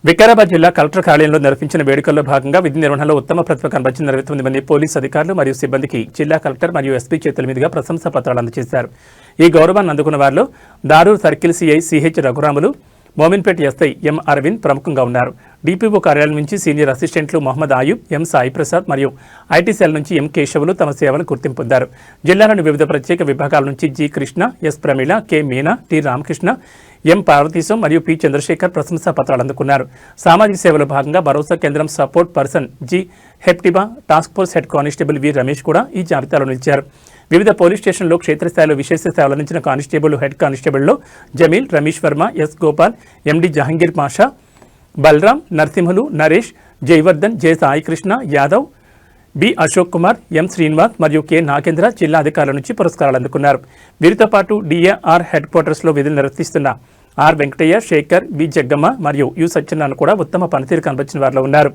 వికారాబాద్ జిల్లా కలెక్టర్ కార్యాలయంలో నిర్వహించిన వేడుకల్లో భాగంగా విధి నిర్వహణలో ఉత్తమ ప్రతిభ కనబరిచిన 29 మంది పోలీసు అధికారులు మరియు సిబ్బందికి జిల్లా కలెక్టర్ మరియు ఎస్పీ చేతుల మీదుగా ప్రశంసా పత్రాలు అందజేశారు. ఈ గౌరవాన్ని అందుకున్న వారిలో Darur circle CI CH Raghuramulu, Mominpet SI M Aravind ప్రముఖంగా ఉన్నారు. డిపిఓ కార్యాలయం నుంచి సీనియర్ అసిస్టెంట్లు మహమ్మద్ ఆయూబ్, ఎం సాయి ప్రసాద్ మరియు ఐటీ సెల్ నుంచి ఎం కేశవులు తమ సేవలను గుర్తింపు పొందారు. జిల్లాలోని వివిధ ప్రత్యేక విభాగాల నుంచి G Krishna, S Pramila, K Meena, T Ramakrishna, M Parvatheesam మరియు పి చంద్రశేఖర్ ప్రశంసా పత్రాలు అందుకున్నారు. సామాజిక సేవలో భాగంగా భరోసా కేంద్రం support person G Heptiba, task force head constable V Ramesh కూడా ఈ జాబితాలో నిలిచారు. వివిధ పోలీస్ స్టేషన్లో క్షేత్రస్థాయిలో విశేష సేవలు అందించిన కానిస్టేబుల్ హెడ్ కానిస్టేబుల్లో Jameel, Ramesh Varma, S Gopal, MD Jahangir Pasha, Balaram, Narasimhulu, Naresh, Jayavardhan, J Saikrishna Yadav, B Ashok Kumar, M Srinivas మరియు కె నాగేంద్ర జిల్లా అధికారుల నుంచి పురస్కారాలు అందుకున్నారు. వీరితో పాటు డిఏఆర్ హెడ్ క్వార్టర్స్లో విధులు నిర్వర్తిస్తున్న ఆర్ వెంకటయ్య, శేఖర్, వి జగ్గమ్మ మరియు యు సత్యనారాయణ కూడా ఉత్తమ పనితీరు కనబరిచిన వారిలో ఉన్నారు.